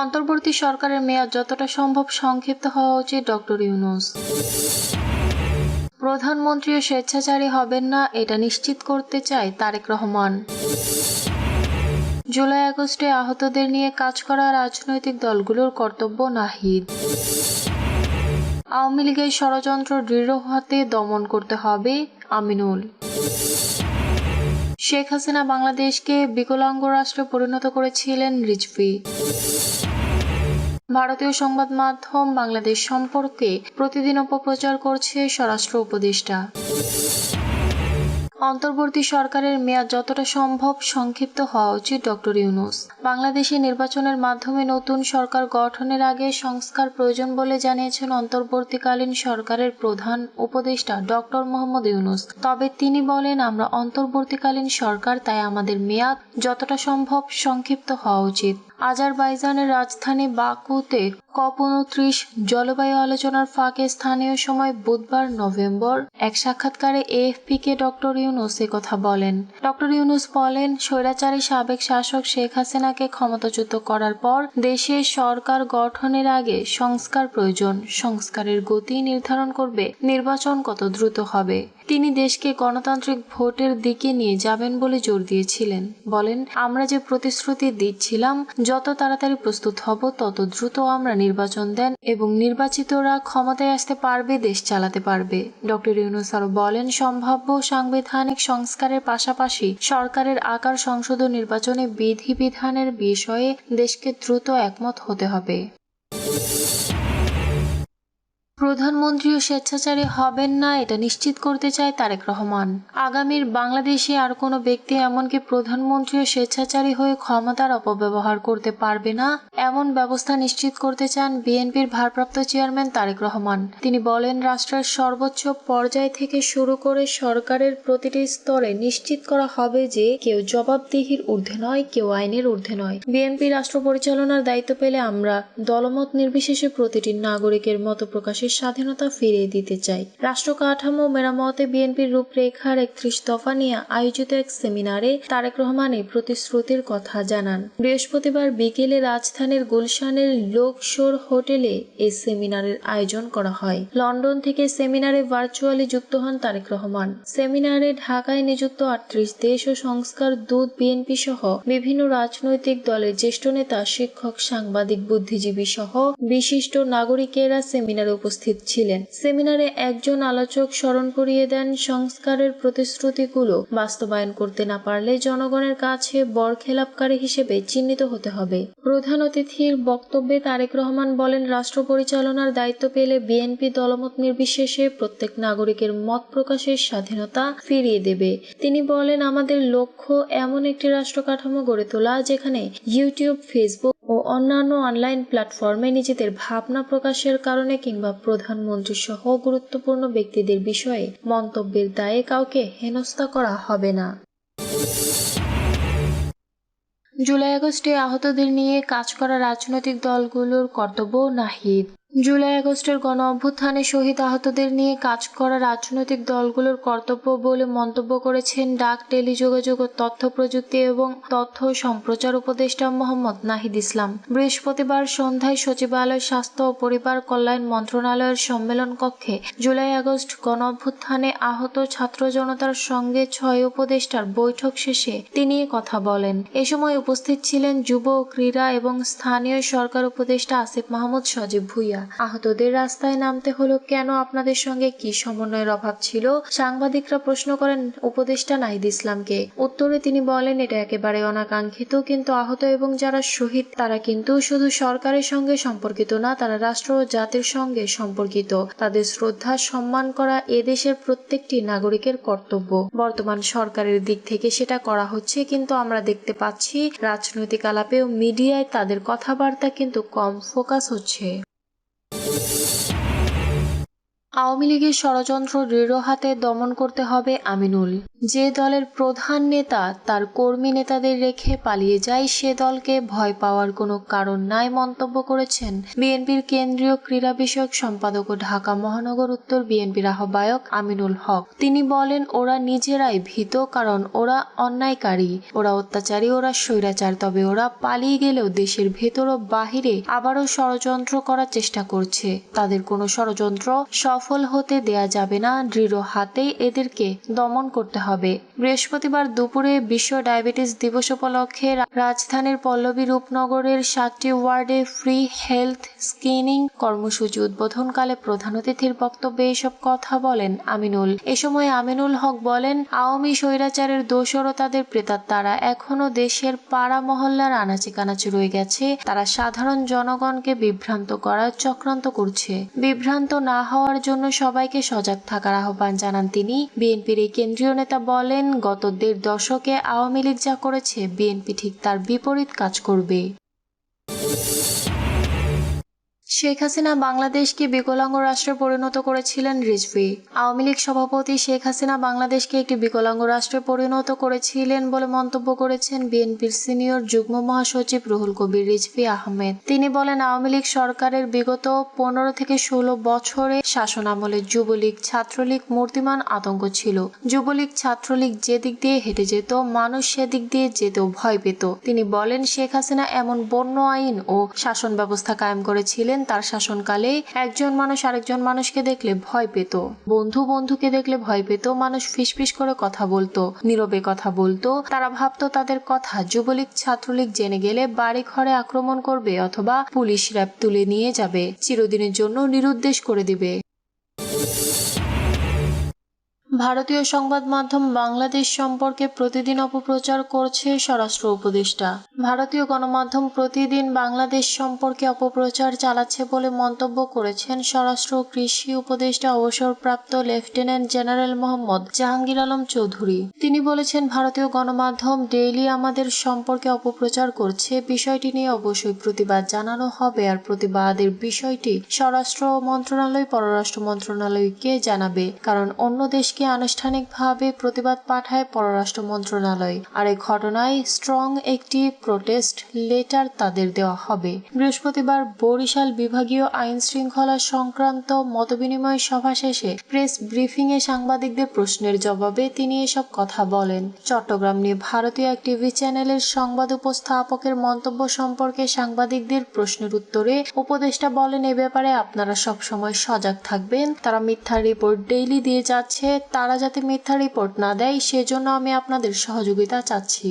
অন্তর্বর্তী সরকারের মেয়াদ যতটা সম্ভব সংক্ষিপ্ত হওয়া উচিত ডক্টর ইউনূস। প্রধানমন্ত্রীও স্বেচ্ছাচারী হবেন না, এটা নিশ্চিত করতে চায় তারেক রহমান। জুলাই আগস্টে আহতদের নিয়ে কাজ করা রাজনৈতিক দলগুলোর কর্তব্য নাহিদ। আওয়ামী লীগের ষড়যন্ত্র দৃঢ় হাতে দমন করতে হবে আমিনুল। শেখ হাসিনা বাংলাদেশকে বিকলাঙ্গ রাষ্ট্রে পরিণত করেছিলেন রিজভী। ভারতীয় সংবাদ মাধ্যম বাংলাদেশ সম্পর্কে প্রতিদিন অপপ্রচার করছে স্বরাষ্ট্র উপদেষ্টা। অন্তর্বর্তী সরকারের মেয়াদ যতটা সম্ভব সংক্ষিপ্ত হওয়া উচিত ডক্টর ইউনূস। বাংলাদেশে নির্বাচনের মাধ্যমে নতুন সরকার গঠনের আগে সংস্কার প্রয়োজন বলে জানিয়েছেন অন্তর্বর্তীকালীন সরকারের প্রধান উপদেষ্টা ডক্টর মোহাম্মদ ইউনূস। তবে তিনি বলেন, আমরা অন্তর্বর্তীকালীন সরকার, তাই আমাদের মেয়াদ যতটা সম্ভব সংক্ষিপ্ত হওয়া উচিত। আজারবাইজানের রাজধানী বাকুতে COP29 জলবায়ু আলোচনার ফাঁকে স্থানীয় সময় বুধবার নভেম্বর এক সাক্ষাৎকারে AFP-কে ডক্টর ইউনূস কথা বলেন। ডক্টর ইউনূস বলেন, স্বৈরাচারী সাবেক শাসক শেখ হাসিনাকে ক্ষমতাচ্যুত করার পর দেশে সরকার গঠনের আগে সংস্কার প্রয়োজন। সংস্কারের গতি নির্ধারণ করবে নির্বাচন কত দ্রুত হবে। তিনি দেশকে গণতান্ত্রিক ভোটের দিকে নিয়ে যাবেন বলে জোর দিয়েছিলেন। বলেন, আমরা যে প্রতিশ্রুতি দিচ্ছিলাম, যত তাড়াতাড়ি প্রস্তুত হব তত দ্রুত আমরা নির্বাচন দেন এবং নির্বাচিতরা ক্ষমতায় আসতে পারবে, দেশ চালাতে পারবে। ডক্টর ইউনূস আরো বলেন, সম্ভাব্য সাংবিধানিক সংস্কারের পাশাপাশি সরকারের আকার সংশোধন, নির্বাচনে বিধিবিধানের বিষয়ে দেশকে দ্রুত একমত হতে হবে। প্রধানমন্ত্রীও স্বেচ্ছাচারী হবেন না, এটা নিশ্চিত করতে চায় তারেক রহমান। আগামীর বাংলাদেশে আর কোনো ব্যক্তি, এমনকি প্রধানমন্ত্রীও স্বেচ্ছাচারী হয়ে ক্ষমতার অপব্যবহার করতে পারবে না, এমন ব্যবস্থা নিশ্চিত করতে চান বিএনপির ভারপ্রাপ্ত চেয়ারম্যান তারেক রহমান। তিনি বলেন, রাষ্ট্রের সর্বোচ্চ পর্যায় থেকে শুরু করে সরকারের প্রতিটি স্তরে নিশ্চিত করা হবে যে কেউ জবাবদিহির ঊর্ধ্বে নয়, কেউ আইনের ঊর্ধ্বে নয়। বিএনপি রাষ্ট্র পরিচালনার দায়িত্ব পেলে আমরা দলমত নির্বিশেষে প্রতিটি নাগরিকের মত প্রকাশের স্বাধীনতা ফিরিয়ে দিতে চাই। রাষ্ট্র কাঠামো মেরামতে বিএনপির রূপরেখার 31 দফা নিয়ে আয়োজিত এক সেমিনারে তারেক রহমান এই প্রতিশ্রুতির কথা জানান। বৃহস্পতিবার বিকেলে রাজধানীর গুলশানের লোকশোর হোটেলে এই সেমিনারের আয়োজন করা হয়। লন্ডন থেকে সেমিনারে ভার্চুয়ালি যুক্ত হন তারেক রহমান। সেমিনারে ঢাকায় নিযুক্ত 38 দেশ ও সংস্কার দূত, বিএনপি সহ বিভিন্ন রাজনৈতিক দলের জ্যেষ্ঠ নেতা, শিক্ষক, সাংবাদিক, বুদ্ধিজীবী সহ বিশিষ্ট নাগরিকেরা সেমিনারে উপস্থিত ছিলেন। সেমিনারে একজন আলোচক স্মরণ করিয়ে দেন, সংস্কারের প্রতিশ্রুতিগুলো বাস্তবায়ন করতে না পারলে জনগণের কাছে বরখেলাপকারী হিসেবে চিহ্নিত হতে হবে। প্রধান অতিথির বক্তব্যে তারেক রহমান বলেন, রাষ্ট্র পরিচালনার দায়িত্ব পেলে বিএনপি দলমত নির্বিশেষে প্রত্যেক নাগরিকের মত প্রকাশের স্বাধীনতা ফিরিয়ে দেবে। তিনি বলেন, আমাদের লক্ষ্য এমন একটি রাষ্ট্র কাঠামো গড়ে তোলা যেখানে ইউটিউব, ফেসবুক ও অন্যান্য অনলাইন প্ল্যাটফর্মে নিজেদের ভাবনা প্রকাশের কারণে কিংবা প্রধানমন্ত্রী সহ গুরুত্বপূর্ণ ব্যক্তিদের বিষয়ে মন্তব্যের দায়ে কাউকে হেনস্থা করা হবে না। জুলাই আগস্টে আহতদের নিয়ে কাজ করা রাজনৈতিক দলগুলোর কর্তব্য নাহিদ। জুলাই আগস্টের গণ অভ্যুত্থানে শহীদ আহতদের নিয়ে কাজ করা রাজনৈতিক দলগুলোর কর্তব্য বলে মন্তব্য করেছেন ডাক, টেলিযোগাযোগ ও তথ্য প্রযুক্তি এবং তথ্য সম্প্রচার উপদেষ্টা মোহাম্মদ নাহিদ ইসলাম। বৃহস্পতিবার সন্ধ্যায় সচিবালয়, স্বাস্থ্য ও পরিবার কল্যাণ মন্ত্রণালয়ের সম্মেলন কক্ষে জুলাই আগস্ট গণ অভ্যুত্থানে আহত ছাত্র জনতার সঙ্গে 6 উপদেষ্টার বৈঠক শেষে তিনি কথা বলেন। এ সময় উপস্থিত ছিলেন যুব ও ক্রীড়া এবং স্থানীয় সরকার উপদেষ্টা আসিফ মাহমুদ সজীব ভুঁইয়া। আহতদের রাস্তায় নামতে হলো কেন? আপনাদের সঙ্গে কি সমন্বয়ের অভাব ছিল? সাংবাদিকরা প্রশ্ন করেন উপদেষ্টা নাহিদ ইসলামকে। উত্তরে তিনি বলেন, এটা একেবারে অনাকাঙ্ক্ষিত, কিন্তু আহত এবং যারা শহীদ তারা কিন্তু শুধু সরকারের সঙ্গে সম্পর্কিত না, তারা রাষ্ট্র ও জাতির সঙ্গে সম্পর্কিত। তাদের শ্রদ্ধা, সম্মান করা এদেশের প্রত্যেকটি নাগরিকের কর্তব্য। বর্তমান সরকারের দিক থেকে সেটা করা হচ্ছে, কিন্তু আমরা দেখতে পাচ্ছি রাজনৈতিক আলাপে ও মিডিয়ায় তাদের কথাবার্তা কিন্তু কম ফোকাস হচ্ছে। আওয়ামী লীগের ষড়যন্ত্র দৃঢ় হাতে দমন করতে হবে আমিনুল। যে দলের প্রধান নেতা তার কর্মী নেতাদের রেখে পালিয়ে যায় সে দলকে ভয় পাওয়ার কোনো কারণ নাই মন্তব্য করেছেন বিএনপির কেন্দ্রীয় ক্রীড়া বিষয়ক সম্পাদক ও ঢাকা মহানগর উত্তর বিএনপির আহ্বায়ক আমিনুল হক। তিনি বলেন, ওরা নিজেরাই ভীত, কারণ ওরা অন্যায়কারী, ওরা অত্যাচারী, ওরা স্বৈরাচার। তবে ওরা পালিয়ে গেলেও দেশের ভেতর ও বাহিরে আবারও ষড়যন্ত্র করার চেষ্টা করছে। তাদের কোনো ষড়যন্ত্র সফল হতে দেয়া যাবে না, দৃঢ় হাতেই এদেরকে দমন করতে হবে। বৃহস্পতিবার দুপুরে বিশ্ব ডায়াবেটিস দিবস উপলক্ষে রাজধানীর পল্লবী রূপনগরের 7টি ওয়ার্ডে ফ্রি হেলথ স্ক্রিনিং কর্মসূচি উদ্বোধনকালে প্রধান অতিথির বক্তব্যে এসব কথা বলেন আমিনুল। এ সময় আমিনুল হক বলেন, আওয়ামী স্বৈরাচারের দোসর তাদের প্রেতাত্মারা এখনো দেশের পাড়া মহল্লার আনাচে কানাচে রয়ে গেছে। তারা সাধারণ জনগণকে বিভ্রান্ত করার চক্রান্ত করছে। বিভ্রান্ত না হওয়ার জন্য সবাইকে সজাগ থাকার আহ্বান জানান তিনি। বিএনপির এই কেন্দ্রীয় নেতা বলেন, গত 1.5 দশকে আওয়ামী লীগ যা করেছে বিএনপি ঠিক তার বিপরীত কাজ করবে। শেখ হাসিনা বাংলাদেশকে বিকলাঙ্গ রাষ্ট্রে পরিণত করেছিলেন রিজভী। আওয়ামী লীগ সভাপতি শেখ হাসিনা বাংলাদেশকে একটি বিকলাঙ্গ রাষ্ট্রে পরিণত করেছিলেন বলে মন্তব্য করেছেন বিএনপির সিনিয়র যুগ্ম মহাসচিব রুহুল কবির রিজভী আহমেদ। তিনি বলেন, আওয়ামী লীগ সরকারের বিগত 15 থেকে 16 বছরে শাসন আমলে যুবলীগ ছাত্রলীগ মূর্তিমান আতঙ্ক ছিল। যুবলীগ ছাত্রলীগ যেদিক দিয়ে হেঁটে যেত মানুষ সেদিক দিয়ে যেতেও ভয় পেত। তিনি বলেন, শেখ হাসিনা এমন বন্য আইন ও শাসন ব্যবস্থা কায়েম করেছিলেন, তার শাসনকালে একজন মানুষ আরেকজন মানুষকে দেখলে ভয় পেত, বন্ধু বন্ধুকে দেখলে ভয় পেত, মানুষ ফিসফিস করে কথা বলতো, নীরবে কথা বলতো। তারা ভাবতো তাদের কথা যুবলীগ ছাত্রলীগ জেনে গেলে বাড়ি ঘরে আক্রমণ করবে অথবা পুলিশ র্যাব তুলে নিয়ে যাবে, চিরদিনের জন্য নিরুদ্দেশ করে দিবে। ভারতীয় সংবাদ মাধ্যম বাংলাদেশ সম্পর্কে প্রতিদিন অপপ্রচার করছে স্বরাষ্ট্র উপদেষ্টা। ভারতীয় গণমাধ্যম প্রতিদিন বাংলাদেশ সম্পর্কে অপপ্রচার চালাচ্ছে বলে মন্তব্য করেছেন স্বরাষ্ট্র ও কৃষি উপদেষ্টা অবসরপ্রাপ্ত লেফটেন্যান্ট জেনারেল মোহাম্মদ জাহাঙ্গীর আলম চৌধুরী। তিনি বলেছেন, ভারতীয় গণমাধ্যম ডেইলি আমাদের সম্পর্কে অপপ্রচার করছে। বিষয়টি নিয়ে অবশ্যই প্রতিবাদ জানানো হবে, আর প্রতিবাদের বিষয়টি স্বরাষ্ট্র মন্ত্রণালয় পররাষ্ট্র মন্ত্রণালয়কে জানাবে, কারণ অন্য দেশকে আনুষ্ঠানিকভাবে প্রতিবাদ পাঠায় পররাষ্ট্র মন্ত্রণালয়। আর এই ঘটনায় স্ট্রং একটি প্রোটেস্ট লেটার তাদের দেওয়া হবে। বৃহস্পতিবার বরিশাল বিভাগীয় আইন শৃঙ্খলা সংক্রান্ত মতবিনিময় সভা শেষে প্রেস ব্রিফিংয়ে সাংবাদিকদের প্রশ্নের জবাবে তিনি এসব কথা বলেন। চট্টগ্রাম নিয়ে ভারতীয় এক টিভি চ্যানেলের সংবাদ উপস্থাপকের মন্তব্য সম্পর্কে সাংবাদিকদের প্রশ্নের উত্তরে উপদেষ্টা বলেন, এ ব্যাপারে আপনারা সবসময় সজাগ থাকবেন। তারা মিথ্যা রিপোর্ট ডেইলি দিয়ে যাচ্ছে, তারা যাতে মিথ্যা রিপোর্ট না দেয় সেজন্য আমি আপনাদের সহযোগিতা চাচ্ছি।